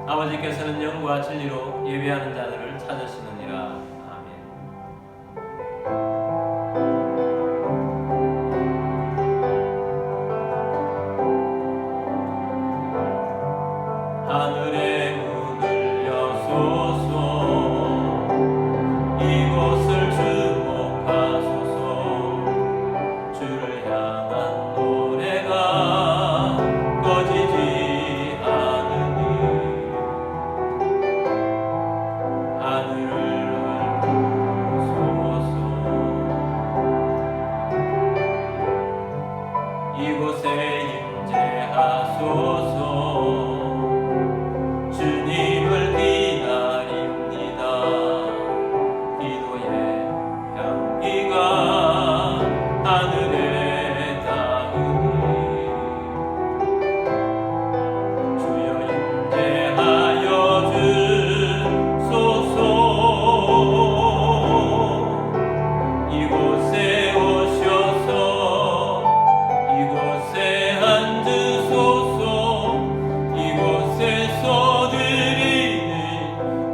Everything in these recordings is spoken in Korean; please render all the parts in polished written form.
아버지께서는 영과 진리로 예배하는 자들을 찾으시느니라. 아멘. 하늘의 문을 여소서, 이곳을 주목하소서. 주를 향한 노래가 꺼지지 않으니 하늘을 열소서. 이곳에 임재하소서. 주님을 기다립니다. 기도의 향기가 하늘에 닿으니 주여 임재하여 주소서. 이곳에 오셔서 이곳에 앉으소서. 이곳에서 드리는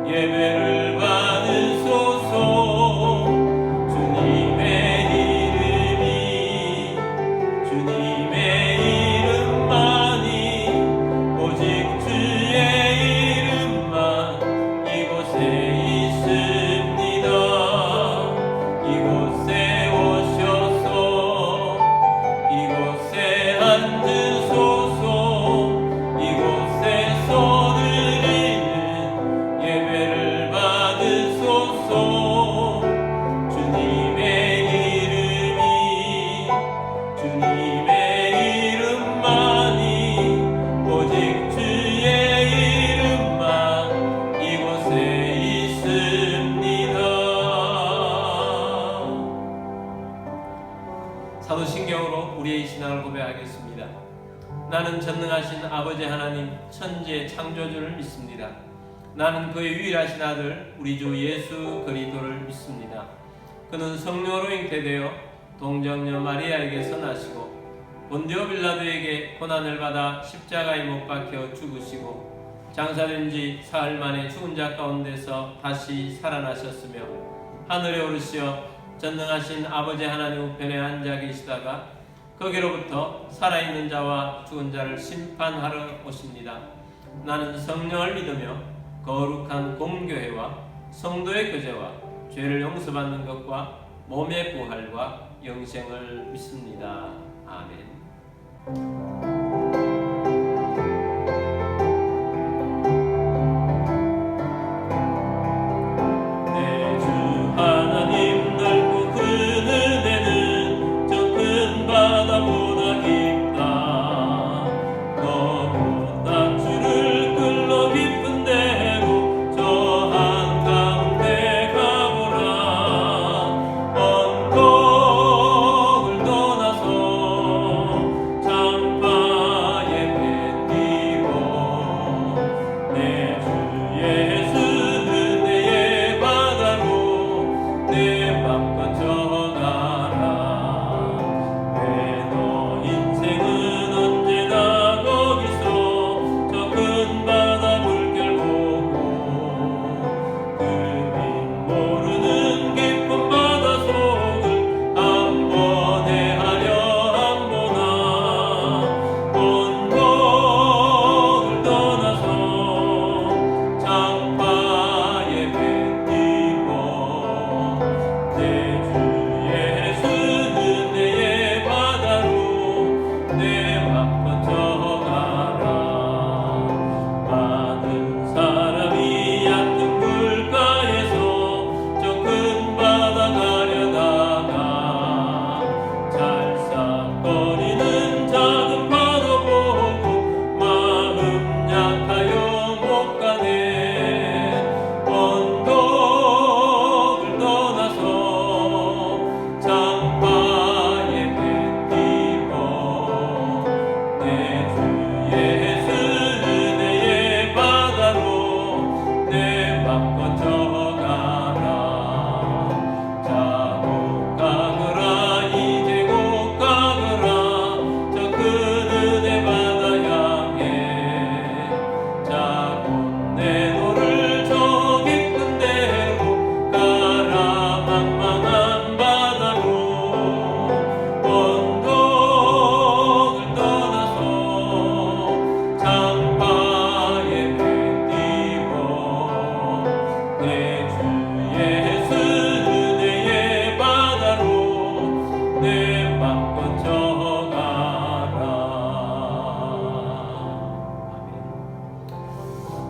예배를 받으소서. 주님의 이름만이, 오직 주의 이름만 이곳에 있습니다. 이곳에 오셔서 이곳에 앉으소서. 이곳에서 드리는 예배를 받으소서. 주님의 이름만이, 오직 주의 이름만 이곳에 있습니다. 사도신경으로 우리의 신앙을 고백하겠습니다. 나는 전능하신 아버지 하나님 천지의 창조주를 믿습니다. 나는 그의 유일하신 아들 우리 주 예수 그리스도를 믿습니다. 그는 성령으로 잉태되어 동정녀 마리아에게서 나시고 본디오 빌라도에게 고난을 받아 십자가에 못 박혀 죽으시고 장사된 지 사흘 만에 죽은 자 가운데서 다시 살아나셨으며 하늘에 오르시어 전능하신 아버지 하나님 우편에 앉아 계시다가 거기로부터 살아있는 자와 죽은 자를 심판하러 오십니다. 나는 성령을 믿으며 거룩한 공교회와 성도의 교제와 죄를 용서받는 것과 몸의 부활과 영생을 믿습니다. 아멘. 내 주 하나님 넓고 큰 은혜는 저 큰 바다보다 깊다. 너보다 주를 끌러 깊은 데로 저 한가운데 가보라. 언덕을 떠나서 참파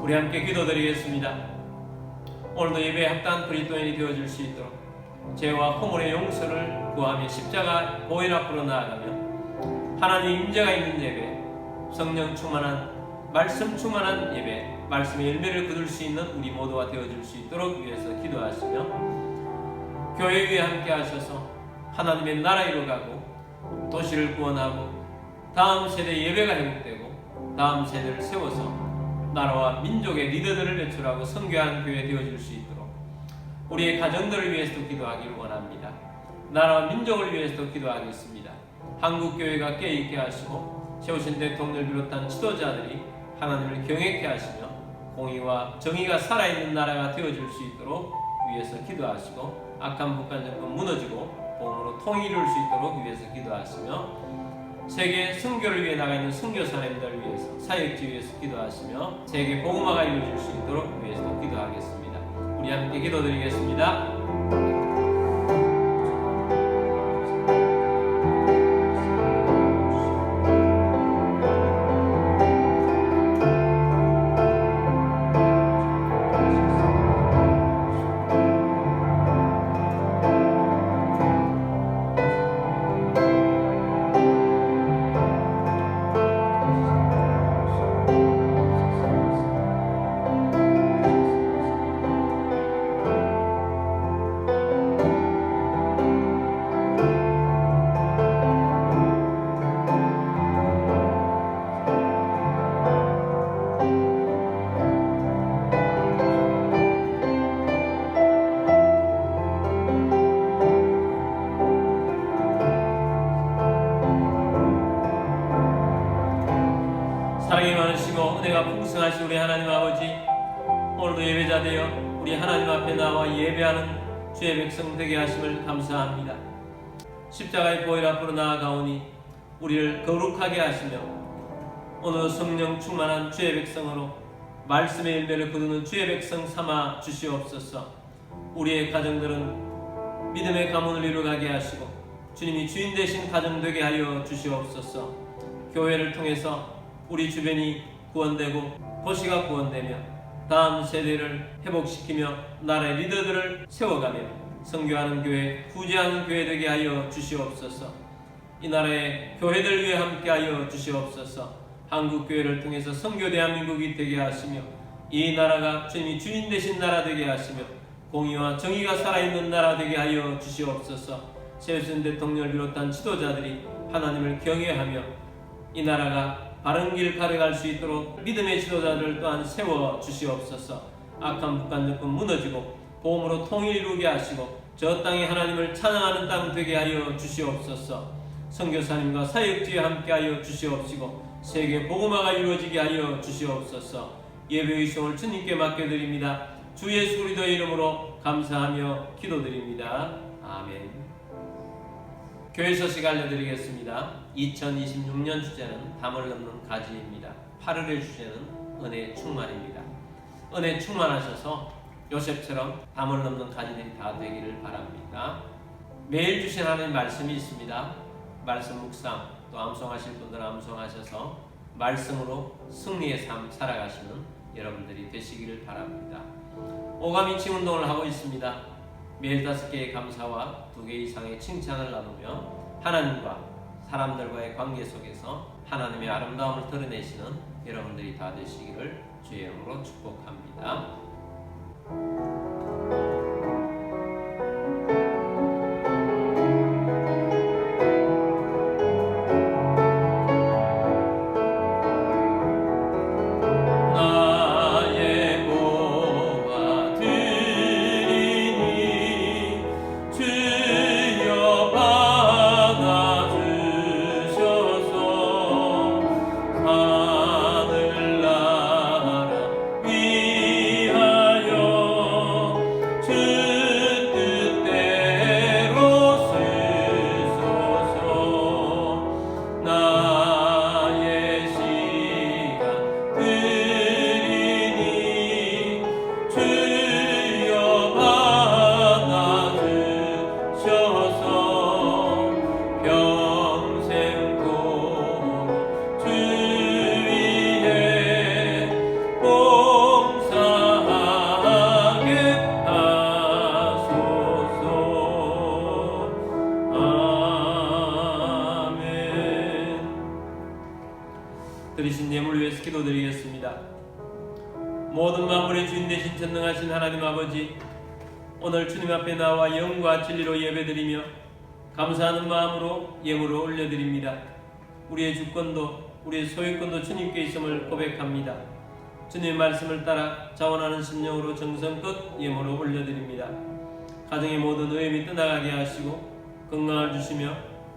우리 함께 기도드리겠습니다. 오늘도 예배에 합당한 그리스도인이 되어줄 수 있도록 죄와 허물의 용서를 구하며 십자가 보혈 앞으로 나아가며 하나님 임재가 있는 예배, 성령 충만한 말씀 충만한 예배, 말씀의 열매를 거둘 수 있는 우리 모두가 되어줄 수 있도록 위해서 기도하시며 교회 위에 함께 하셔서 하나님의 나라 이루어가고 도시를 구원하고 다음 세대 예배가 회복되고 다음 세대를 세워서 나라와 민족의 리더들을 배출하고 선교하는 교회 되어줄 수 있도록 우리의 가정들을 위해서도 기도하기를 원합니다. 나라와 민족을 위해서도 기도하겠습니다. 한국교회가 깨어있게 하시고 세우신 대통령을 비롯한 지도자들이 하나님을 경외케 하시며 공의와 정의가 살아있는 나라가 되어줄 수 있도록 위해서 기도하시고 악한 북한 정권 무너지고 복음으로 통일을 이룰 수 있도록 위해서 기도하시며 세계 선교를 위해 나가 있는 선교사님들 위해서 사역지 위해서 기도하시며 세계 복음화가 이루어질 수 있도록 위해서도 기도하겠습니다. 우리 함께 기도드리겠습니다. 사랑이 많으시고 은혜가 풍성하신 우리 하나님 아버지, 오늘도 예배자 되어 우리 하나님 앞에 나와 예배하는 주의 백성 되게 하심을 감사합니다. 십자가의 보혈 앞으로 나아가오니 우리를 거룩하게 하시며 오늘 성령 충만한 주의 백성으로 말씀의 열매를 거두는 주의 백성 삼아 주시옵소서. 우리의 가정들은 믿음의 가문을 이루어가게 하시고 주님이 주인 되신 가정 되게 하여 주시옵소서. 교회를 통해서 우리 주변이 구원되고 도시가 구원되며 다음 세대를 회복시키며 나라의 리더들을 세워가며 선교하는 교회, 구제하는 교회 되게 하여 주시옵소서. 이 나라의 교회들 위해 함께하여 주시옵소서. 한국교회를 통해서 선교 대한민국이 되게 하시며 이 나라가 주님이 주인 되신 나라 되게 하시며 공의와 정의가 살아있는 나라 되게 하여 주시옵소서. 세우신 대통령을 비롯한 지도자들이 하나님을 경외하며 이 나라가 바른 길 가려갈 수 있도록 믿음의 지도자들 또한 세워 주시옵소서. 악한 북한 정권 무너지고 복음으로 통일 이루게 하시고 저 땅에 하나님을 찬양하는 땅 되게 하여 주시옵소서. 선교사님과 사역지에 함께하여 주시옵시고 세계 복음화가 이루어지게 하여 주시옵소서. 예배 의성을 주님께 맡겨드립니다. 주 예수 그리스도의 이름으로 감사하며 기도드립니다. 아멘. 교회 소식 알려드리겠습니다. 2026년 주제는 담을 넘는 가지입니다. 8월의 주제는 은혜 충만입니다. 은혜 충만하셔서 요셉처럼 담을 넘는 가지들이 다 되기를 바랍니다. 매일 주신 하나님 말씀이 있습니다. 말씀 묵상 또 암송하실 분들은 암송하셔서 말씀으로 승리의 삶 살아가시는 여러분들이 되시기를 바랍니다. 오감 이칭 운동을 하고 있습니다. 매일 5개의 감사와 2개 이상의 칭찬을 나누며 하나님과 사람들과의 관계 속에서 하나님의 아름다움을 드러내시는 여러분들이 다 되시기를 주의 이름으로 축복합니다. 하늘나라 위하여 모든 만물의 주인 되신 전능하신 하나님 아버지, 오늘 주님 앞에 나와 영과 진리로 예배드리며 감사하는 마음으로 예물을 올려드립니다. 우리의 주권도 우리의 소유권도 주님께 있음을 고백합니다. 주님의 말씀을 따라 자원하는 심령으로 정성껏 예물을 올려드립니다. 가정의 모든 의미 떠나가게 하시고 건강을 주시며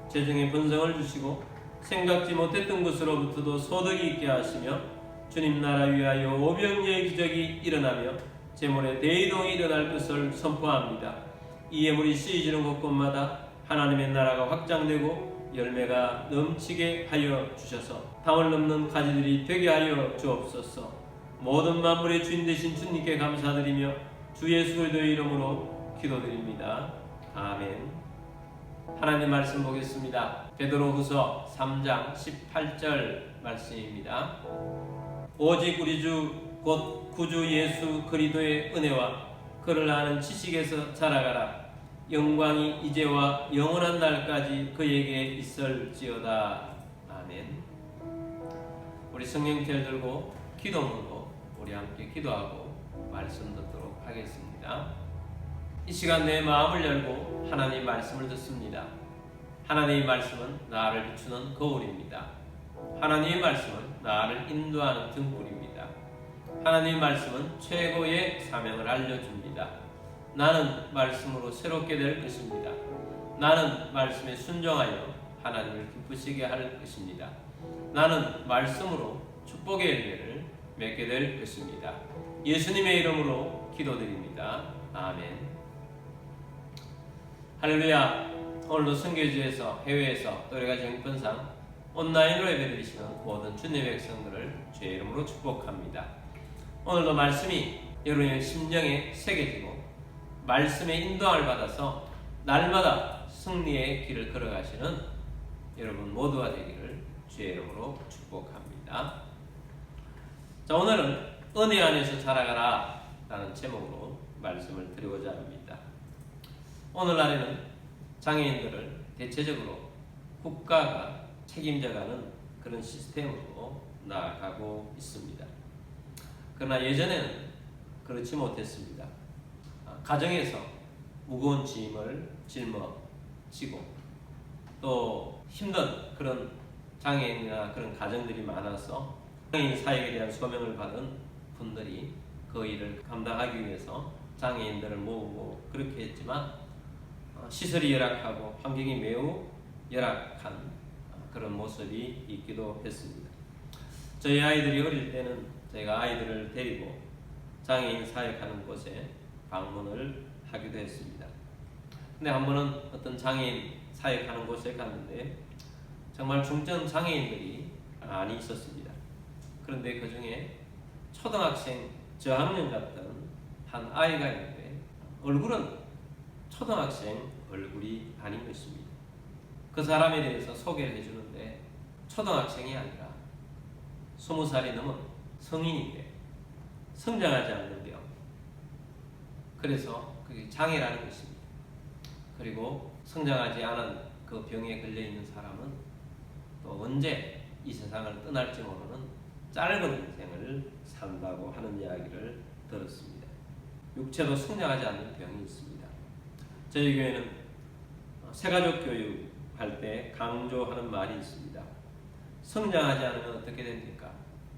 재정의 번성을 주시고 생각지 못했던 것으로부터도 소득이 있게 하시며 주님 나라 위하여 오병이의 기적이 일어나며 재물의 대이동이 일어날 것을 선포합니다. 이 예물이 쓰여지는 곳곳마다 하나님의 나라가 확장되고 열매가 넘치게 하여 주셔서 담을 넘는 가지들이 되게 하여 주옵소서. 모든 만물의 주인 되신 주님께 감사드리며 주 예수 그리스도의 이름으로 기도드립니다. 아멘. 하나님 말씀 보겠습니다. 베드로후서 3장 18절 말씀입니다. 오직 우리 주 곧 구주 예수 그리스도의 은혜와 그를 아는 지식에서 자라가라. 영광이 이제와 영원한 날까지 그에게 있을지어다. 아멘. 우리 성령체를 들고 기도문으로 우리 함께 기도하고 말씀 듣도록 하겠습니다. 이 시간 내 마음을 열고 하나님의 말씀을 듣습니다. 하나님의 말씀은 나를 비추는 거울입니다. 하나님의 말씀은 나를 인도하는 등불입니다. 하나님의 말씀은 최고의 사명을 알려줍니다. 나는 말씀으로 새롭게 될 것입니다. 나는 말씀에 순종하여 하나님을 기쁘시게 할 것입니다. 나는 말씀으로 축복의 열매를 맺게 될 것입니다. 예수님의 이름으로 기도드립니다. 아멘. 할렐루야. 오늘도 선교지에서 해외에서 또 여러가지 형편상 온라인으로 예배드리시는 모든 주님의 백성들을 주의 이름으로 축복합니다. 오늘도 말씀이 여러분의 심령에 새겨지고 말씀의 인도함을 받아서 날마다 승리의 길을 걸어가시는 여러분 모두가 되기를 주의 이름으로 축복합니다. 자, 오늘은 은혜 안에서 자라가라 라는 제목으로 말씀을 드리고자 합니다. 오늘날에는 장애인들을 대체적으로 국가가 책임져가는 그런 시스템으로 나아가고 있습니다. 그러나 예전에는 그렇지 못했습니다. 가정에서 무거운 짐을 짊어지고 또 힘든 그런 장애인이나 그런 가정들이 많아서 장애인 사역에 대한 소명을 받은 분들이 그 일을 감당하기 위해서 장애인들을 모으고 그렇게 했지만 시설이 열악하고 환경이 매우 열악한 그런 모습이 있기도 했습니다. 저희 아이들이 어릴 때는 제가 아이들을 데리고 장애인 사역하는 곳에 방문을 하기도 했습니다. 근데 한 번은 어떤 장애인 사역하는 곳에 갔는데 정말 중증 장애인들이 많이 있었습니다. 그런데 그 중에 초등학생 저학년 같은 한 아이가 있는데 얼굴은 초등학생 얼굴이 아닌 것입니다. 그 사람에 대해서 소개를 해주는데 초등학생이 아니라 20살이 넘은 성인인데 성장하지 않는 병, 그래서 그게 장애라는 것입니다. 그리고 성장하지 않은 그 병에 걸려있는 사람은 또 언제 이 세상을 떠날지 모르는 짧은 인생을 산다고 하는 이야기를 들었습니다. 육체도 성장하지 않는 병이 있습니다. 저희 교회는 새가족 교육할 때 강조하는 말이 있습니다. 성장하지 않으면 어떻게 됩니까?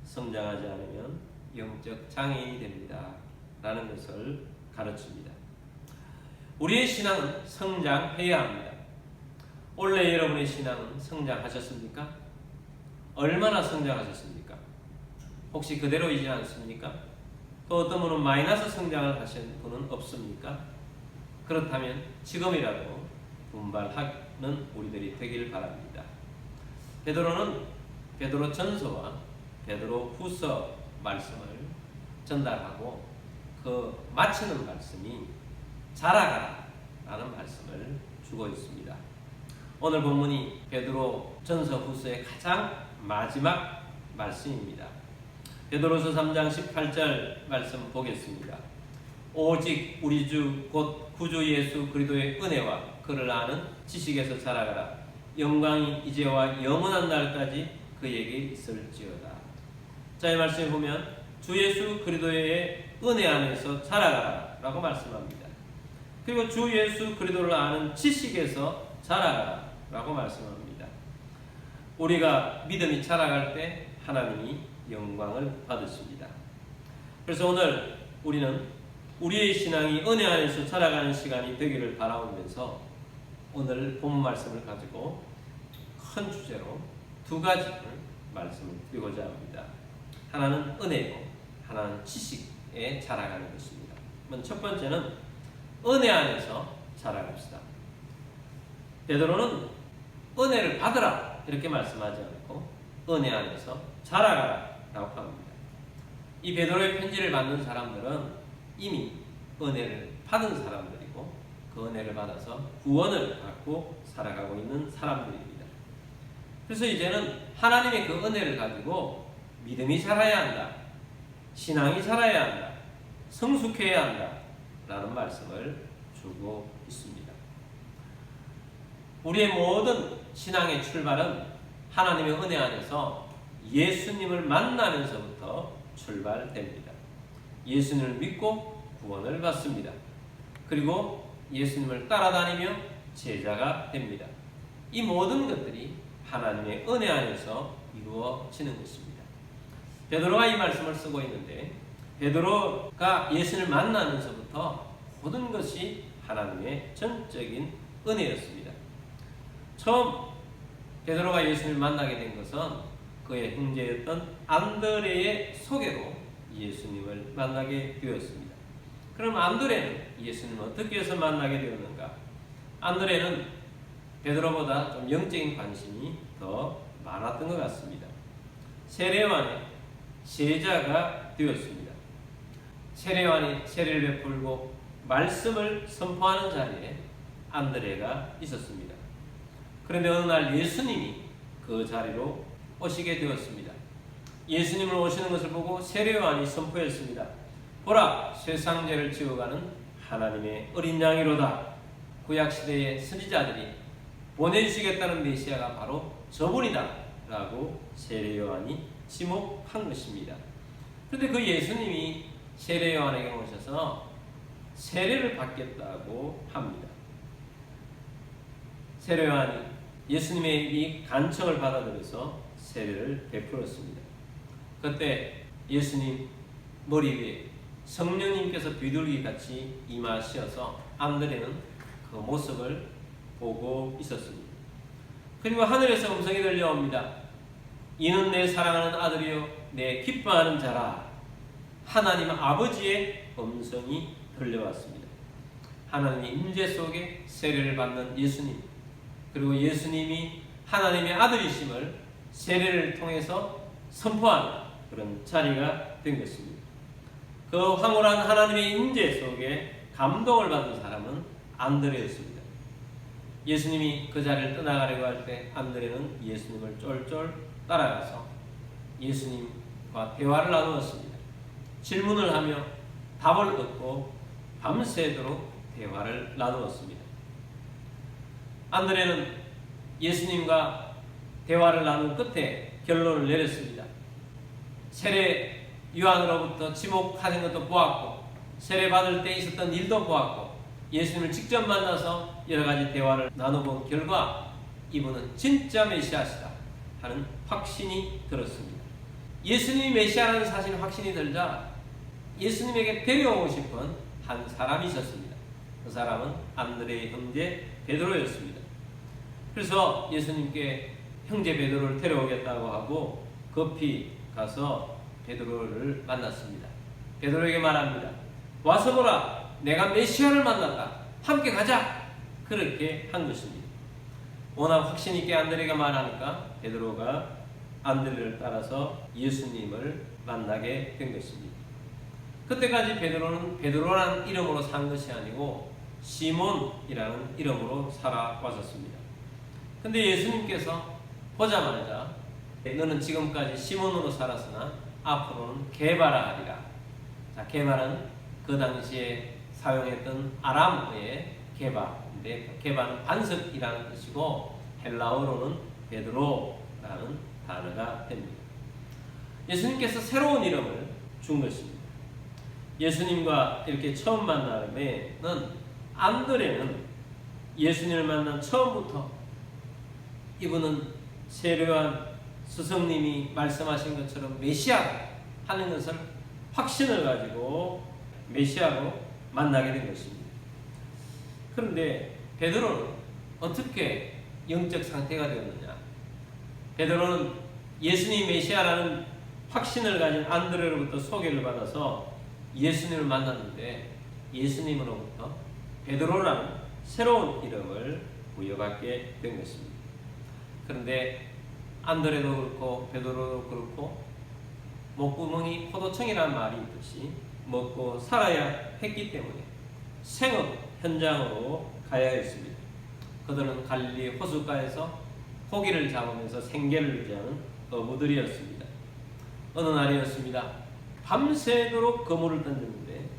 성장하지 않으면 영적 장애인이 됩니다. 라는 것을 가르칩니다. 우리의 신앙은 성장해야 합니다. 원래 여러분의 신앙은 성장하셨습니까? 얼마나 성장하셨습니까? 혹시 그대로이지 않습니까? 또 어떤 분은 마이너스 성장을 하신 분은 없습니까? 그렇다면 지금이라도 분발하는 우리들이 되길 바랍니다. 베드로는 베드로 전서와 베드로 후서 말씀을 전달하고 그 마치는 말씀이 자라가라 라는 말씀을 주고 있습니다. 오늘 본문이 베드로 전서 후서의 가장 마지막 말씀입니다. 베드로서 3장 18절 말씀 보겠습니다. 오직 우리 주 곧 구주 예수 그리스도의 은혜와 그를 아는 지식에서 자라가라. 영광이 이제와 영원한 날까지 그에게 있을지어다. 자, 이 말씀에 보면 주 예수 그리스도의 은혜 안에서 자라가라라고 말씀합니다. 그리고 주 예수 그리스도를 아는 지식에서 자라가라라고 말씀합니다. 우리가 믿음이 자라갈 때 하나님이 영광을 받으십니다. 그래서 오늘 우리는 우리의 신앙이 은혜 안에서 자라가는 시간이 되기를 바라오면서 오늘 본 말씀을 가지고 큰 주제로 두 가지를 말씀을 드리고자 합니다. 하나는 은혜고 하나는 지식에 자라가는 것입니다. 첫 번째는 은혜 안에서 자라갑시다. 베드로는 은혜를 받으라 이렇게 말씀하지 않고 은혜 안에서 자라가라 라고 합니다. 이 베드로의 편지를 받는 사람들은 이미 은혜를 받은 사람들이고 그 은혜를 받아서 구원을 받고 살아가고 있는 사람들입니다. 그래서 이제는 하나님의 그 은혜를 가지고 믿음이 자라야 한다, 신앙이 자라야 한다, 성숙해야 한다 라는 말씀을 주고 있습니다. 우리의 모든 신앙의 출발은 하나님의 은혜 안에서 예수님을 만나면서부터 출발됩니다. 예수님을 믿고 구원을 받습니다. 그리고 예수님을 따라다니며 제자가 됩니다. 이 모든 것들이 하나님의 은혜 안에서 이루어지는 것입니다. 베드로가 이 말씀을 쓰고 있는데 베드로가 예수님을 만나면서부터 모든 것이 하나님의 전적인 은혜였습니다. 처음 베드로가 예수님을 만나게 된 것은 그의 형제였던 안드레의 소개로 예수님을 만나게 되었습니다. 그럼 안드레는 예수님을 어떻게 해서 만나게 되었는가? 안드레는 베드로보다 좀 영적인 관심이 더 많았던 것 같습니다. 세례요한의 제자가 되었습니다. 세례요한이 세례를 베풀고 말씀을 선포하는 자리에 안드레가 있었습니다. 그런데 어느 날 예수님이 그 자리로 오시게 되었습니다. 예수님을 오시는 것을 보고 세례요한이 선포했습니다. 보라, 세상 죄를 지어가는 하나님의 어린 양이로다. 구약시대의 선지자들이 보내주시겠다는 메시아가 바로 저분이다 라고 세례요한이 지목한 것입니다. 그런데 그 예수님이 세례요한에게 오셔서 세례를 받겠다고 합니다. 세례요한이 예수님의 이 간청을 받아들여서 세례를 베풀었습니다. 그때 예수님 머리 위에 성령님께서 비둘기같이 임하셔서 안드레는 그 모습을 보고 있었습니다. 그리고 하늘에서 음성이 들려옵니다. 이는 내 사랑하는 아들이요 내 기뻐하는 자라. 하나님 아버지의 음성이 들려왔습니다. 하나님의 임재 속에 세례를 받는 예수님, 그리고 예수님이 하나님의 아들이심을 세례를 통해서 선포하는 그런 자리가 된 것입니다. 그 황홀한 하나님의 임재 속에 감동을 받은 사람은 안드레였습니다. 예수님이 그 자리를 떠나가려고 할 때 안드레는 예수님을 쫄쫄 따라가서 예수님과 대화를 나누었습니다. 질문을 하며 답을 얻고 밤새도록 대화를 나누었습니다. 안드레는 예수님과 대화를 나눈 끝에 결론을 내렸습니다. 세례 요한으로부터 지목하는 것도 보았고 세례 받을 때 있었던 일도 보았고 예수님을 직접 만나서 여러 가지 대화를 나눠본 결과 이분은 진짜 메시아시다 하는 확신이 들었습니다. 예수님이 메시아라는 사실 확신이 들자 예수님에게 데려오고 싶은 한 사람이 있었습니다. 그 사람은 안드레의 형제 베드로였습니다. 그래서 예수님께 형제 베드로를 데려오겠다고 하고 급히 가서 베드로를 만났습니다. 베드로에게 말합니다. 와서 보라, 내가 메시아를 만났다. 함께 가자. 그렇게 한 것입니다. 워낙 확신 있게 안드레가 말하니까 베드로가 안드레를 따라서 예수님을 만나게 된 것입니다. 그때까지 베드로는 베드로라는 이름으로 산 것이 아니고 시몬이라는 이름으로 살아왔었습니다. 근데 예수님께서 보자마자 너는 지금까지 시몬으로 살았으나 앞으로는 게바라 하리라. 자, 게바는 그 당시에 사용했던 아람어의 게바인데 게바는 반석이라는 뜻이고 헬라어로는 베드로라는 단어가 됩니다. 예수님께서 새로운 이름을 준 것입니다. 예수님과 이렇게 처음 만남에는 안드레는 예수님을 만난 처음부터 이분은 세례요한 스승님이 말씀하신 것처럼 메시아다 하는 것을 확신을 가지고 메시아로 만나게 된 것입니다. 그런데 베드로는 어떻게 영적 상태가 되었느냐? 베드로는 예수님이 메시아라는 확신을 가진 안드레로부터 소개를 받아서 예수님을 만났는데 예수님으로부터 베드로라는 새로운 이름을 부여받게 된 것입니다. 그런데 안드레도 그렇고 베드로도 그렇고 목구멍이 포도청이라는 말이 있듯이 먹고 살아야 했기 때문에 생업 현장으로 가야 했습니다. 그들은 갈릴리 호숫가에서 고기를 잡으면서 생계를 유지하는 어부들이었습니다. 어느 날이었습니다. 밤새도록 그물을 던졌는데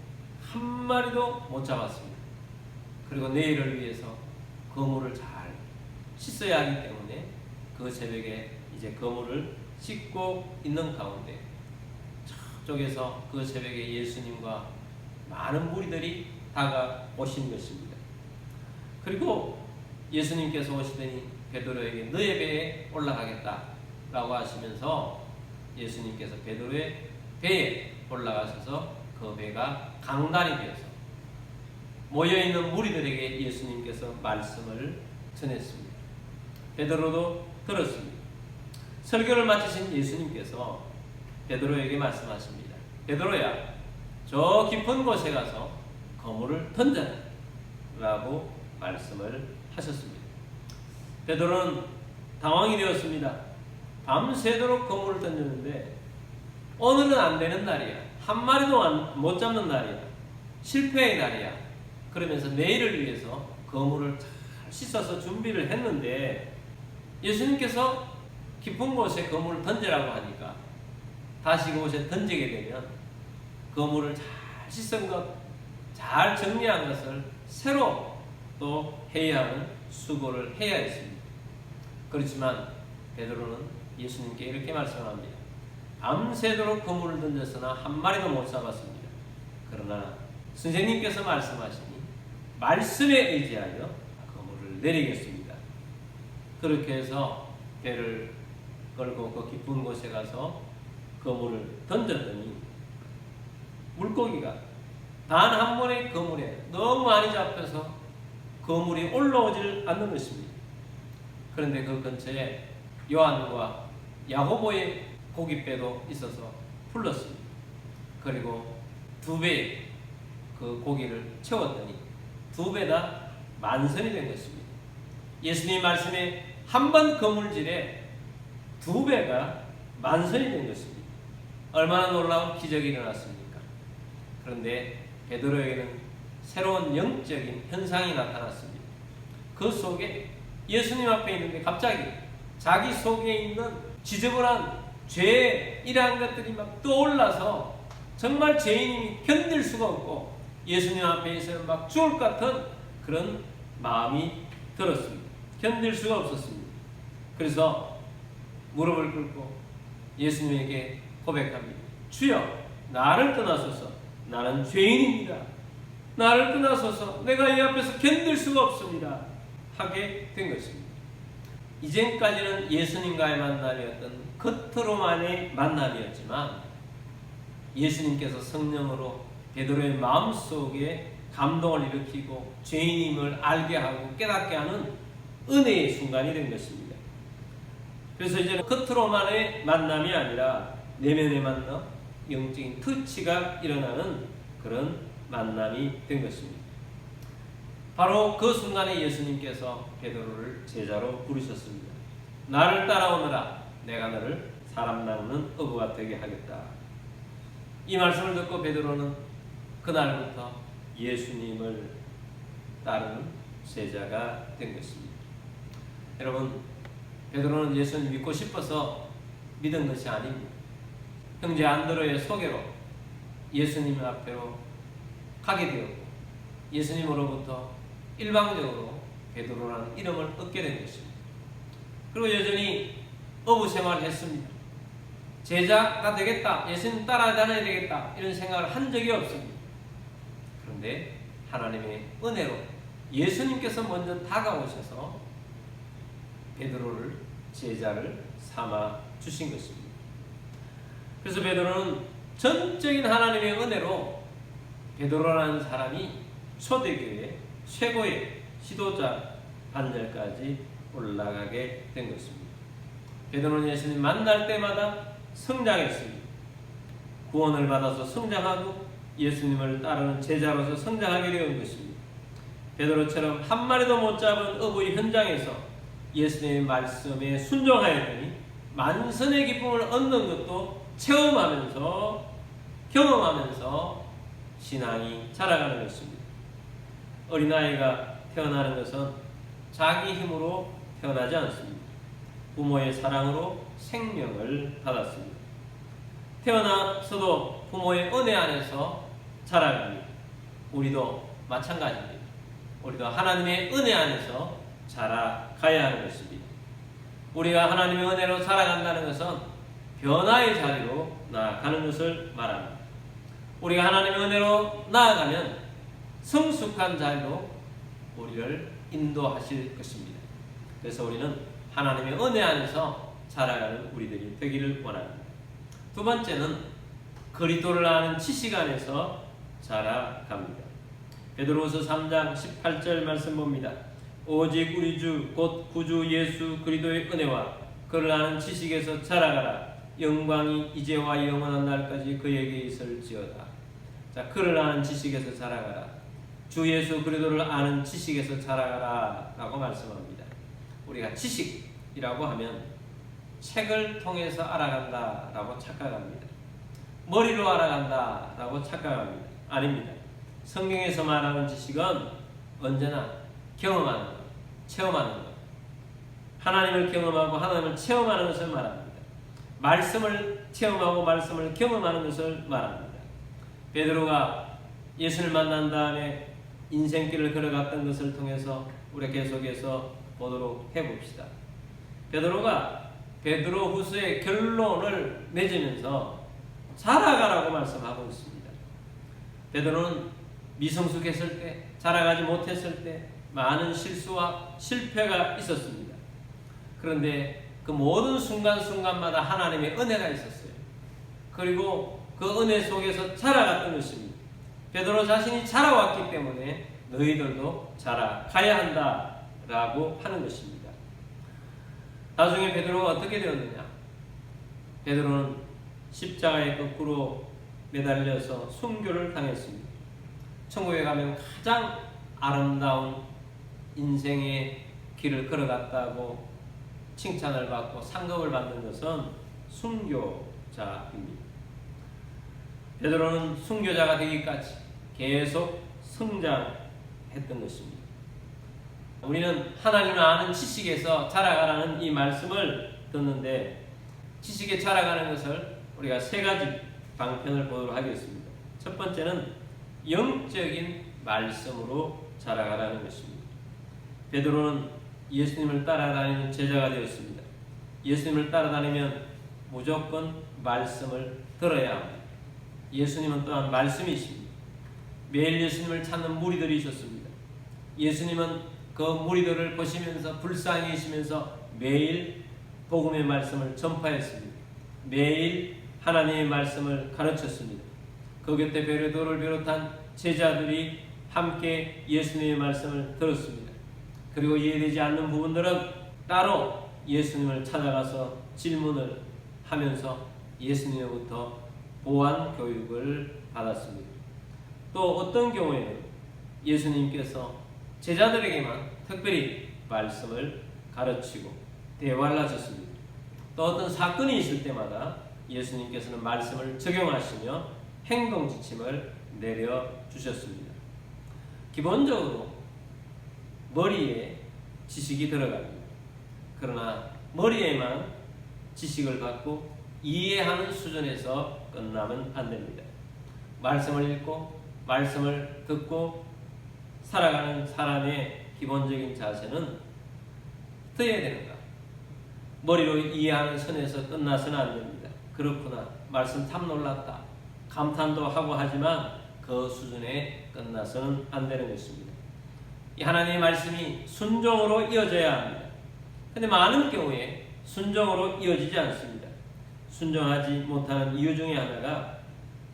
한 마리도 못 잡았습니다. 그리고 내일을 위해서 그물을 잘 씻어야 하기 때문에 그 새벽에 이제 그물을 씻고 있는 가운데 저쪽에서 그 새벽에 예수님과 많은 무리들이 다가오신 것입니다. 그리고 예수님께서 오시더니 베드로에게 너의 배에 올라가겠다라고 하시면서 예수님께서 베드로의 배에 올라가셔서 그 배가 강단이 되어서 모여있는 무리들에게 예수님께서 말씀을 전했습니다. 베드로도 들었습니다. 설교를 마치신 예수님께서 베드로에게 말씀하십니다. 베드로야, 저 깊은 곳에 가서 그물을 던져라 라고 말씀을 하셨습니다. 베드로는 당황이 되었습니다. 밤새도록 그물을 던졌는데 오늘은 안 되는 날이야. 한 마리도 못 잡는 날이야. 실패의 날이야. 그러면서 내일을 위해서 그물을 잘 씻어서 준비를 했는데 예수님께서 깊은 곳에 그물을 던지라고 하니까 다시 그곳에 던지게 되면 그물을 잘 씻은 것, 잘 정리한 것을 새로 또 해야 하는 수고를 해야 했습니다. 그렇지만 베드로는 예수님께 이렇게 말씀합니다. 밤새도록 그물을 던졌으나 한 마리도 못 잡았습니다. 그러나 선생님께서 말씀하시니 말씀에 의지하여 그물을 내리겠습니다. 그렇게 해서 배를 끌고 그 깊은 곳에 가서 그물을 던졌더니 물고기가 단 한 번의 그물에 너무 많이 잡혀서 그물이 올라오질 않는 것입니다. 그런데 그 근처에 요한과 야고보의 고깃배도 있어서 불렀습니다. 그리고 2배의 그 고기를 채웠더니 2배 다 만선이 된 것입니다. 예수님 말씀에 한 번 그물질에 2배가 만선이 된 것입니다. 얼마나 놀라운 기적이 일어났습니까? 그런데 베드로에게는 새로운 영적인 현상이 나타났습니다. 그 속에 예수님 앞에 있는데 갑자기 자기 속에 있는 지저분한 죄 이러한 것들이 막 떠올라서 정말 죄인이 견딜 수가 없고 예수님 앞에 있으면 막 죽을 것 같은 그런 마음이 들었습니다. 견딜 수가 없었습니다. 그래서 무릎을 꿇고 예수님에게 고백합니다. 주여, 나를 떠나소서. 나는 죄인입니다. 나를 떠나소서. 내가 이 앞에서 견딜 수가 없습니다. 하게 된 것입니다. 이전까지는 예수님과의 만남이었던 겉으로만의 만남이었지만 예수님께서 성령으로 베드로의 마음속에 감동을 일으키고 죄인임을 알게 하고 깨닫게 하는 은혜의 순간이 된 것입니다. 그래서 이제는 겉으로만의 만남이 아니라 내면의 만남, 영적인 터치가 일어나는 그런 만남이 된 것입니다. 바로 그 순간에 예수님께서 베드로를 제자로 부르셨습니다. 나를 따라오너라. 내가 너를 사람 낚는 어부가 되게 하겠다. 이 말씀을 듣고 베드로는 그날부터 예수님을 따르는 제자가 된 것입니다. 여러분, 베드로는 예수님 믿고 싶어서 믿은 것이 아닙니다. 형제 안드레의 소개로 예수님 앞으로 가게 되었고 예수님으로부터 일방적으로 베드로라는 이름을 얻게 된 것입니다. 그리고 여전히 어부 생활을 했습니다. 제자가 되겠다, 예수님 따라다녀야 되겠다 이런 생각을 한 적이 없습니다. 그런데 하나님의 은혜로 예수님께서 먼저 다가오셔서 베드로를 제자를 삼아 주신 것입니다. 그래서 베드로는 전적인 하나님의 은혜로 베드로라는 사람이 초대교회 최고의 지도자 반열까지 올라가게 된 것입니다. 베드로는 예수님 만날 때마다 성장했습니다. 구원을 받아서 성장하고 예수님을 따르는 제자로서 성장하게 된 것입니다. 베드로처럼 한 마리도 못 잡은 어부의 현장에서 예수님의 말씀에 순종하였더니 만선의 기쁨을 얻는 것도 체험하면서 경험하면서 신앙이 자라가는 것입니다. 어린아이가 태어나는 것은 자기 힘으로 태어나지 않습니다. 부모의 사랑으로 생명을 받았습니다. 태어나서도 부모의 은혜 안에서 자라갑니다. 우리도 마찬가지입니다. 우리도 하나님의 은혜 안에서 자라가야 하는 것입니다. 우리가 하나님의 은혜로 살아간다는 것은 변화의 자리로 나아가는 것을 말합니다. 우리가 하나님의 은혜로 나아가면 성숙한 자리로 우리를 인도하실 것입니다. 그래서 우리는 하나님의 은혜 안에서 자라가는 우리들이 되기를 원합니다. 두 번째는 그리스도를 아는 지식 안에서 자라갑니다. 베드로후서 3장 18절 말씀 봅니다. 오직 우리 주 곧 구주 예수 그리스도의 은혜와 그를 아는 지식에서 자라가라. 영광이 이제와 영원한 날까지 그에게 있을지어다. 자, 그를 아는 지식에서 자라가라. 주 예수 그리스도를 아는 지식에서 자라가라 라고 말씀합니다. 우리가 지식이라고 하면 책을 통해서 알아간다 라고 착각합니다. 머리로 알아간다 라고 착각합니다. 아닙니다. 성경에서 말하는 지식은 언제나 경험하는 것, 체험하는 것, 하나님을 경험하고 하나님을 체험하는 것을 말합니다. 말씀을 체험하고 말씀을 경험하는 것을 말합니다. 베드로가 예수를 만난 다음에 인생길을 걸어갔던 것을 통해서 우리 계속해서 보도록 해봅시다. 베드로가 베드로후서의 결론을 맺으면서 자라가라고 말씀하고 있습니다. 베드로는 미성숙했을 때, 자라가지 못했을 때 많은 실수와 실패가 있었습니다. 그런데 그 모든 순간순간마다 하나님의 은혜가 있었어요. 그리고 그 은혜 속에서 자라갔던 것입니다. 베드로 자신이 자라왔기 때문에 너희들도 자라가야 한다라고 하는 것입니다. 나중에 베드로가 어떻게 되었느냐? 베드로는 십자가에 거꾸로 매달려서 순교를 당했습니다. 천국에 가면 가장 아름다운 인생의 길을 걸어갔다고 칭찬을 받고 상급을 받는 것은 순교자입니다. 베드로는 순교자가 되기까지 계속 성장했던 것입니다. 우리는 하나님을 아는 지식에서 자라가라는 이 말씀을 듣는데 지식에 자라가는 것을 우리가 세 가지 방편을 보도록 하겠습니다. 첫 번째는 영적인 말씀으로 자라가라는 것입니다. 베드로는 예수님을 따라다니는 제자가 되었습니다. 예수님을 따라다니면 무조건 말씀을 들어야 합니다. 예수님은 또한 말씀이십니다. 매일 예수님을 찾는 무리들이 있었습니다. 예수님은 그 무리들을 보시면서 불쌍히시면서 매일 복음의 말씀을 전파했습니다. 매일 하나님의 말씀을 가르쳤습니다. 그 곁에 베드로를 비롯한 제자들이 함께 예수님의 말씀을 들었습니다. 그리고 이해되지 않는 부분들은 따로 예수님을 찾아가서 질문을 하면서 예수님으로부터 보완 교육을 받았습니다. 또 어떤 경우에는 예수님께서 제자들에게만 특별히 말씀을 가르치고 대화를 하셨습니다. 또 어떤 사건이 있을 때마다 예수님께서는 말씀을 적용하시며 행동 지침을 내려주셨습니다. 기본적으로 머리에 지식이 들어갑니다. 그러나 머리에만 지식을 갖고 이해하는 수준에서 끝나면 안 됩니다. 말씀을 읽고 말씀을 듣고 살아가는 사람의 기본적인 자세는 어떻게 해야 되는가? 머리로 이해하는 선에서 끝나서는 안 됩니다. 그렇구나, 말씀 참 놀랐다, 감탄도 하고 하지만 그 수준에 끝나서는 안 되는 것입니다. 이 하나님의 말씀이 순종으로 이어져야 합니다. 근데 많은 경우에 순종으로 이어지지 않습니다. 순종하지 못하는 이유 중에 하나가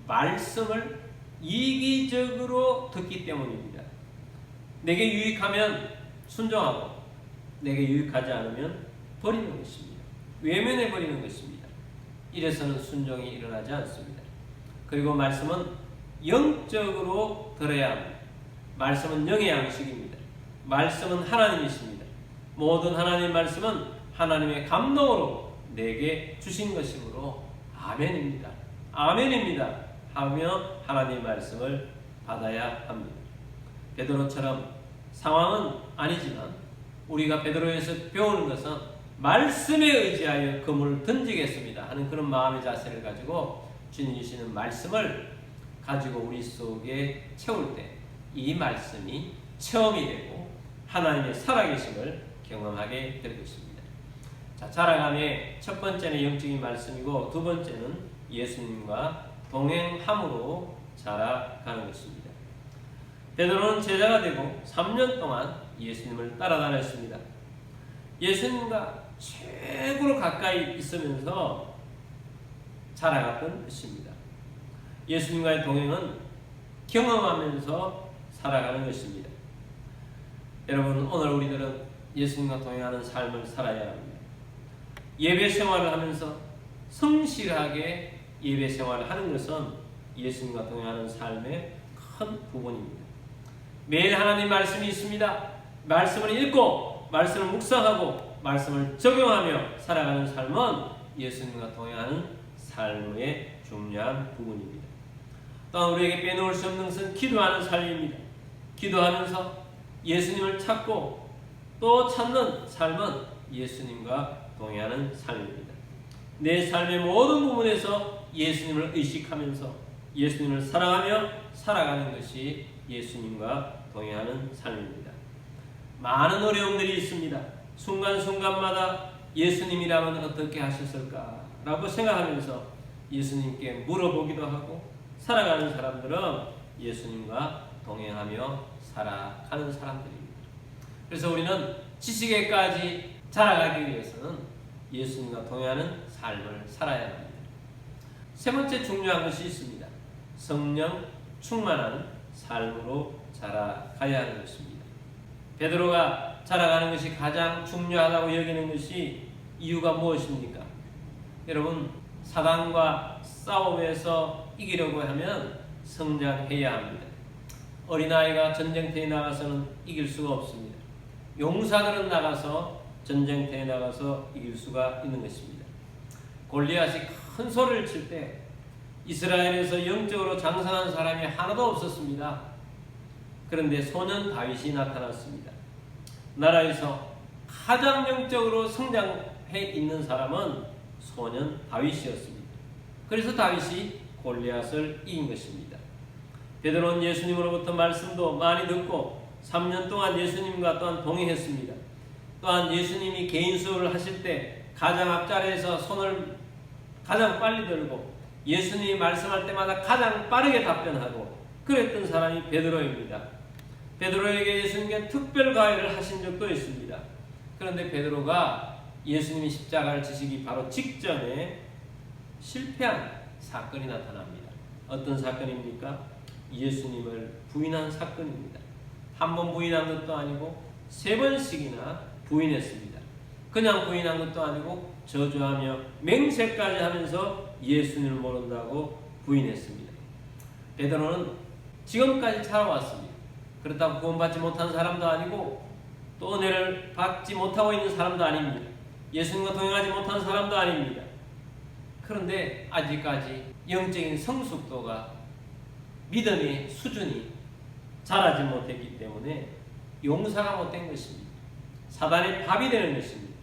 말씀을 이기적으로 듣기 때문입니다. 내게 유익하면 순종하고 내게 유익하지 않으면 버리는 것입니다. 외면해 버리는 것입니다. 이래서는 순종이 일어나지 않습니다. 그리고 말씀은 영적으로 들어야 합니다. 말씀은 영의 양식입니다. 말씀은 하나님이십니다. 모든 하나님의 말씀은 하나님의 감동으로 내게 주신 것이므로 아멘입니다. 아멘입니다 하며 하나님의 말씀을 받아야 합니다. 베드로처럼 상황은 아니지만 우리가 베드로에서 배우는 것은 말씀에 의지하여 그물을 던지겠습니다 하는 그런 마음의 자세를 가지고 주님 주시는 말씀을 가지고 우리 속에 채울 때 이 말씀이 체험이 되고 하나님의 살아계심을 경험하게 될 것입니다. 자, 자라감의 첫 번째는 영적인 말씀이고 두 번째는 예수님과 동행함으로 자라가는 것입니다. 베드로는 제자가 되고 3년 동안 예수님을 따라다녔습니다. 예수님과 최고로 가까이 있으면서 자라갔던 것입니다. 예수님과의 동행은 경험하면서 살아가는 것입니다. 여러분, 오늘 우리들은 예수님과 동행하는 삶을 살아야 합니다. 예배 생활을 하면서 성실하게 예배 생활을 하는 것은 예수님과 동행하는 삶의 큰 부분입니다. 매일 하나님 말씀이 있습니다. 말씀을 읽고 말씀을 묵상하고 말씀을 적용하며 살아가는 삶은 예수님과 동행하는 삶의 중요한 부분입니다. 또한 우리에게 빼놓을 수 없는 것은 기도하는 삶입니다. 기도하면서 예수님을 찾고 또 찾는 삶은 예수님과 동행하는 삶입니다. 내 삶의 모든 부분에서 예수님을 의식하면서 예수님을 사랑하며 살아가는 것이 예수님과 동행하는 삶입니다. 많은 어려움들이 있습니다. 순간순간마다 예수님이라면 어떻게 하셨을까? 라고 생각하면서 예수님께 물어보기도 하고 살아가는 사람들은 예수님과 동행하며 살아가는 사람들입니다. 그래서 우리는 지식에까지 자라가기 위해서는 예수님과 동행하는 삶을 살아야 합니다. 세 번째 중요한 것이 있습니다. 성령 충만한 삶으로 자라가야 하는 것입니다. 베드로가 자라가는 것이 가장 중요하다고 여기는 것이 이유가 무엇입니까? 여러분, 사단과 싸움에서 이기려고 하면 성장해야 합니다. 어린아이가 전쟁터에 나가서는 이길 수가 없습니다. 용사들은 나가서 전쟁터에 나가서 이길 수가 있는 것입니다. 골리앗이 큰 소리를 칠 때 이스라엘에서 영적으로 장성한 사람이 하나도 없었습니다. 그런데 소년 다윗이 나타났습니다. 나라에서 가장 영적으로 성장해 있는 사람은 소년 다윗이었습니다. 그래서 다윗이 골리앗을 이긴 것입니다. 베드로는 예수님으로부터 말씀도 많이 듣고 3년 동안 예수님과 또한 동행했습니다. 또한 예수님이 개인 수업을 하실 때 가장 앞자리에서 손을 가장 빨리 들고 예수님이 말씀할 때마다 가장 빠르게 답변하고 그랬던 사람이 베드로입니다. 베드로에게 예수님께 특별 가해를 하신 적도 있습니다. 그런데 베드로가 예수님이 십자가를 지시기 바로 직전에 실패한 사건이 나타납니다. 어떤 사건입니까? 예수님을 부인한 사건입니다. 한 번 부인한 것도 아니고 3번씩이나 부인했습니다. 그냥 부인한 것도 아니고 저주하며 맹세까지 하면서 예수님을 모른다고 부인했습니다. 베드로는 지금까지 살아왔습니다. 그렇다고 구원받지 못한 사람도 아니고 또 은혜를 받지 못하고 있는 사람도 아닙니다. 예수님과 동행하지 못한 사람도 아닙니다. 그런데 아직까지 영적인 성숙도가 믿음의 수준이 자라지 못했기 때문에 용사가 못된 것입니다. 사단의 밥이 되는 것입니다.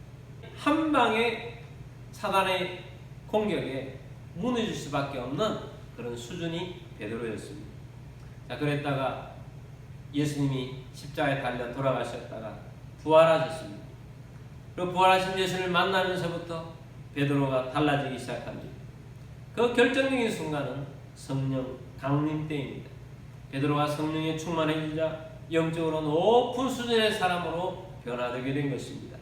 한 방에 사단의 공격에 무너질 수밖에 없는 그런 수준이 베드로였습니다. 자, 그랬다가 예수님이 십자가에 달려 돌아가셨다가 부활하셨습니다. 그리고 부활하신 예수를 만나면서부터 베드로가 달라지기 시작합니다. 그 결정적인 순간은 성령 강림 때입니다. 베드로가 성령에 충만해지자 영적으로 높은 수준의 사람으로 변화되게 된 것입니다.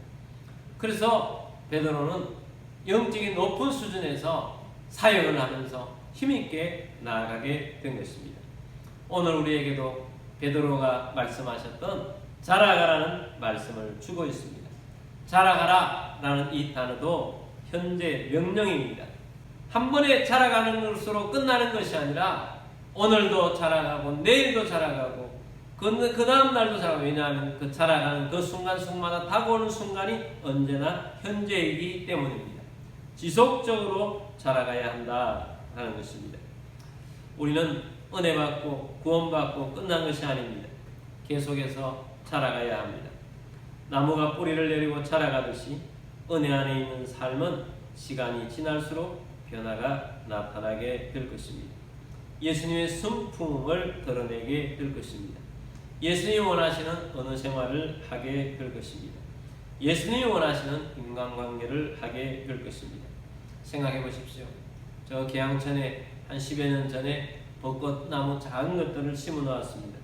그래서 베드로는 영적인 높은 수준에서 사역을 하면서 힘있게 나아가게 된 것입니다. 오늘 우리에게도 베드로가 말씀하셨던 자라가라는 말씀을 주고 있습니다. 자라가라라는 이 단어도 현재 명령입니다. 한 번에 자라가는 것으로 끝나는 것이 아니라 오늘도 자라가고 내일도 자라가고 그 다음 날도 자라가고, 왜냐하면 그 자라가는 그 순간순간마다 다가오는 순간이 언제나 현재이기 때문입니다. 지속적으로 자라가야 한다라는 것입니다. 우리는 은혜 받고 구원 받고 끝난 것이 아닙니다. 계속해서 자라가야 합니다. 나무가 뿌리를 내리고 자라가듯이 은혜 안에 있는 삶은 시간이 지날수록 변화가 나타나게 될 것입니다. 예수님의 성품을 드러내게 될 것입니다. 예수님이 원하시는 어느 생활을 하게 될 것입니다. 예수님이 원하시는 인간관계를 하게 될 것입니다. 생각해 보십시오. 저 개항천에 한 10여 년 전에 벚꽃나무 작은 것들을 심어 놓았습니다.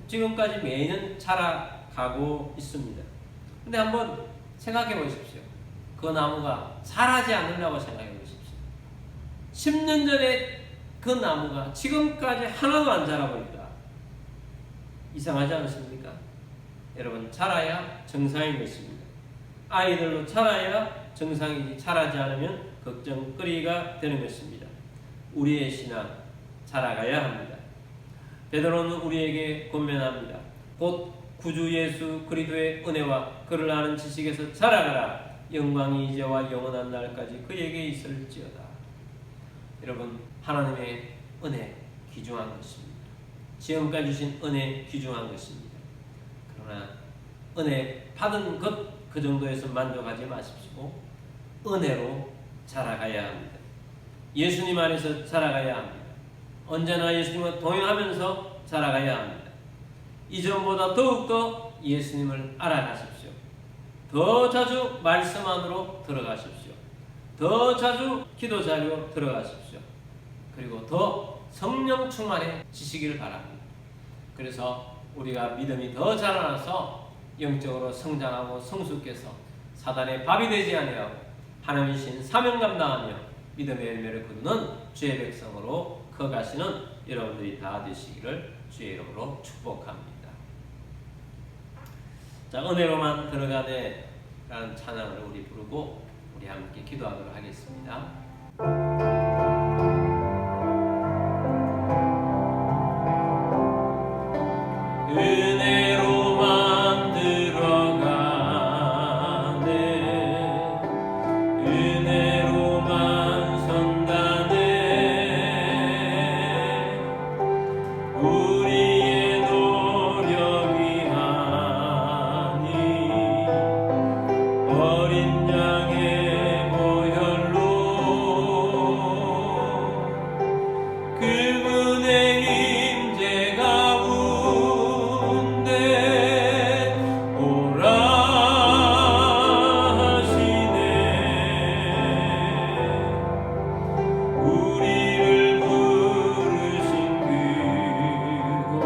지금까지 매년 자라가고 있습니다. 근데 한번 생각해 보십시오. 그 나무가 자라지 않으려고 생각해 보십시오. 10년 전에 그 나무가 지금까지 하나도 안 자라고 있다. 이상하지 않습니까? 여러분, 자라야 정상인 것입니다. 아이들로 자라야 정상이지, 자라지 않으면 걱정거리가 되는 것입니다. 우리의 신앙 자라가야 합니다. 베드로는 우리에게 권면합니다. 곧 구주 예수 그리스도의 은혜와 그를 아는 지식에서 자라가라. 영광이 이제와 영원한 날까지 그에게 있을지어다. 여러분, 하나님의 은혜 귀중한 것입니다. 지금까지 주신 은혜 귀중한 것입니다. 그러나 은혜 받은 것 그 정도에서 만족하지 마십시오. 은혜로 자라가야 합니다. 예수님 안에서 자라가야 합니다. 언제나 예수님과 동행하면서 자라가야 합니다. 이전보다 더욱더 예수님을 알아가십시오. 더 자주 말씀 안으로 들어가십시오. 더 자주 기도 자료 들어가십시오. 그리고 더 성령 충만해지시길 바랍니다. 그래서 우리가 믿음이 더 자라나서 영적으로 성장하고 성숙해서 사단의 밥이 되지 아니하고 하나님의 신 사명 감당하며 믿음의 열매를 거두는 주의 백성으로 커가시는 여러분들이 다 되시기를 주의 이름으로 축복합니다. 자, 은혜로만 들어가네 라는 찬양을 우리 부르고 우리 함께 기도하도록 하겠습니다. 은혜로만 들어가네, 은혜로만 선다네. 우리의 노력이 아니 어린 양의 보혈로 그분의 임재 가운데 오라 하시네. 우리를 부르신 그곳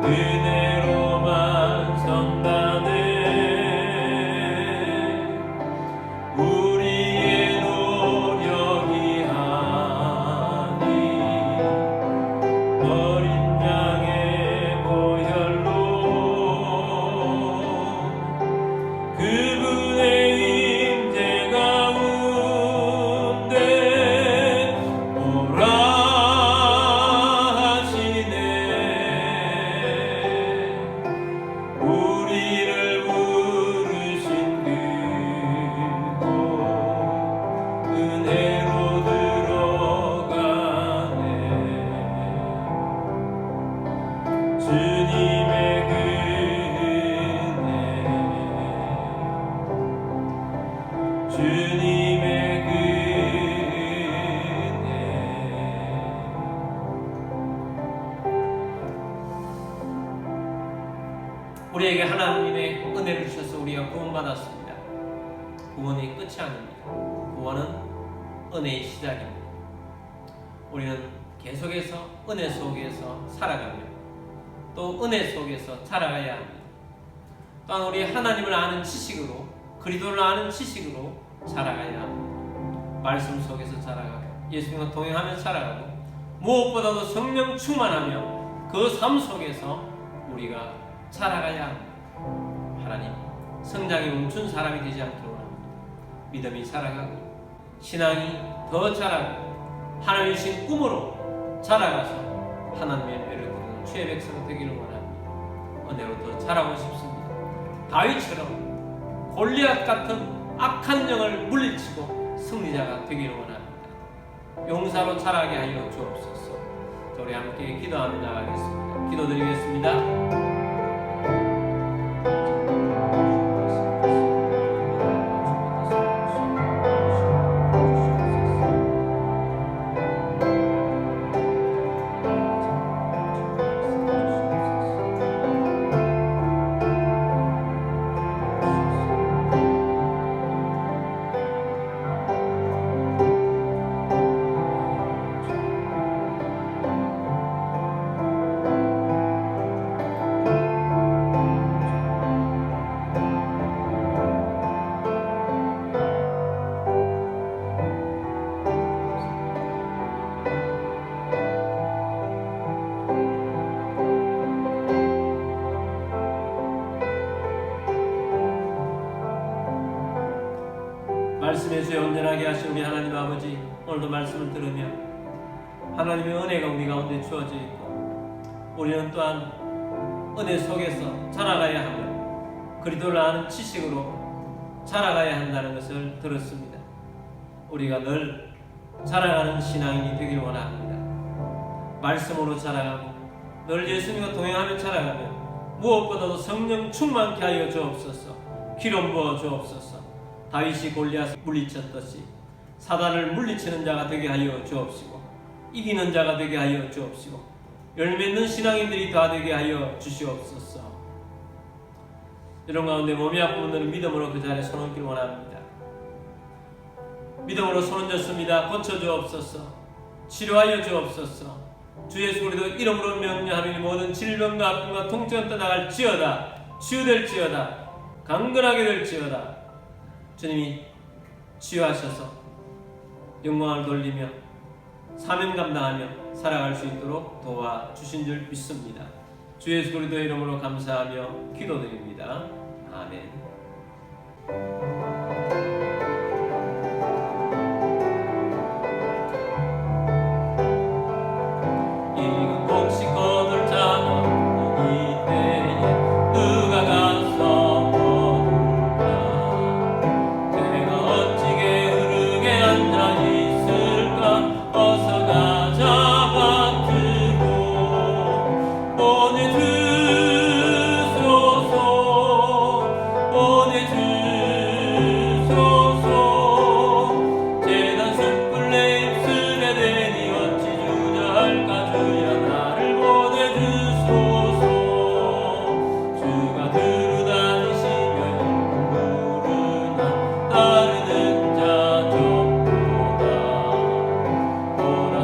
은혜로만 성나네. 우리의 노력이 아니 어린 양의 보혈로 그분의 임재 가운데 오라 하시네. 우리를 부르신 그곳 은혜로 들어가네. 주님의 그 은혜, 주님의 그 은혜. 우리에게 하나님의 은혜를 주셔서 우리가 구원받았습니다. 구원이 끝이 아닙니다. 구원은 은혜의 시작입니다. 우리는 계속해서 은혜 속에서 살아가며 또 은혜 속에서 자라가야 합니다. 또한 우리 하나님을 아는 지식으로, 그리스도를 아는 지식으로 자라가야 합니다. 말씀 속에서 자라가고 예수님과 동행하며 살아가고 무엇보다도 성령 충만하며 그 삶 속에서 우리가 자라가야 합니다. 하나님, 성장이 멈춘 사람이 되지 않도록 합니다. 믿음이 자라가고 신앙이 더 자라고 하나님 주신 꿈으로 자라가서 하나님의 은혜를 드리는 주의 백성 되기를 원합니다. 은혜로 더 자라고 싶습니다. 다윗처럼 골리앗 같은 악한 영을 물리치고 승리자가 되기를 원합니다. 용사로 자라게 하여 주옵소서. 우리 함께 기도하며 나가겠습니다. 기도드리겠습니다. 말씀의 주에 온전하게 하신 우리 하나님 아버지, 오늘도 말씀을 들으며 하나님의 은혜가 우리 가운데 주어져 있고 우리는 또한 은혜 속에서 자라가야 하며 그리스도를 아는 지식으로 자라가야 한다는 것을 들었습니다. 우리가 늘 자라가는 신앙인이 되길 원합니다. 말씀으로 자라가고 늘 예수님과 동행하며 자라가며 무엇보다도 성령 충만케 하여 주옵소서. 기름 부어 주옵소서. 다윗이 골리앗을 물리쳤듯이 사단을 물리치는 자가 되게 하여 주옵시고 이기는 자가 되게 하여 주옵시고 열매 있는 신앙인들이 다 되게 하여 주시옵소서. 이런 가운데 몸이 아픈 분들은 믿음으로 그 자리에 손 얹기를 원합니다. 믿음으로 손 얹었습니다. 고쳐 주옵소서. 치료하여 주옵소서. 주 예수 그리스도 이름으로 명령하노니 모든 질병과 아픔과 통증은 떠나갈지어다. 치유될지어다. 강건하게 될지어다. 주님이 치유하셔서 영광을 돌리며 사명 감당하며 살아갈 수 있도록 도와주신 줄 믿습니다. 주 예수 그리스도의 이름으로 감사하며 기도드립니다. 아멘.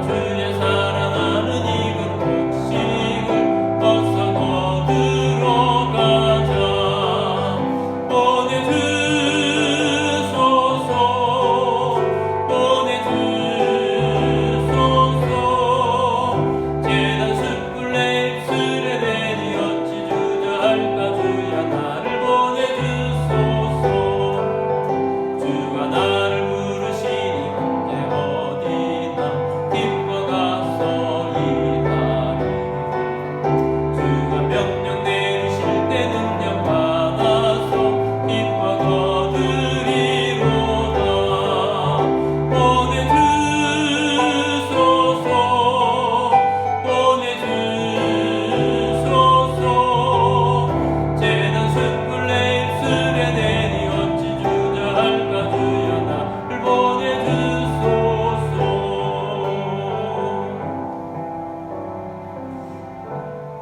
주의 사랑하는 이근 혹시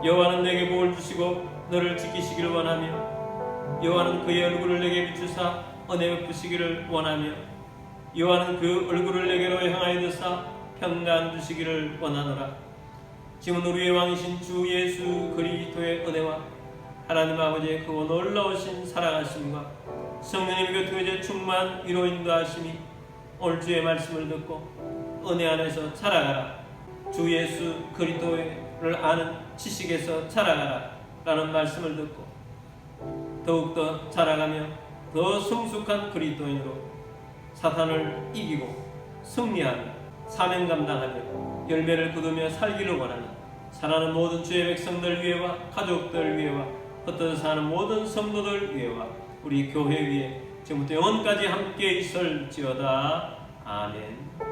여호와는 내게 복을 주시고 너를 지키시기를 원하며 여호와는 그의 얼굴을 내게 비추사 은혜 베푸시기를 원하며 여호와는 그 얼굴을 내게로 향하여 드사 평강 주시기를 원하노라. 지금은 우리의 왕이신 주 예수 그리스도의 은혜와 하나님 아버지의 크고 놀라우신 사랑하심과 성령님의 교통의 충만 위로 인도하심이 오늘 주의 말씀을 듣고 은혜 안에서 자라가라, 주 예수 그리스도를 아는 지식에서 자라가라 라는 말씀을 듣고 더욱더 자라가며 더 성숙한 그리스도인으로 사탄을 이기고 승리하며 사명 감당하며 열매를 거두며 살기를 원하는 사랑하는 모든 주의 백성들 위에와 가족들 위에와 흩어져 사는 모든 성도들 위에와 우리 교회 위에 지금부터 영원까지 함께 있을지어다. 아멘.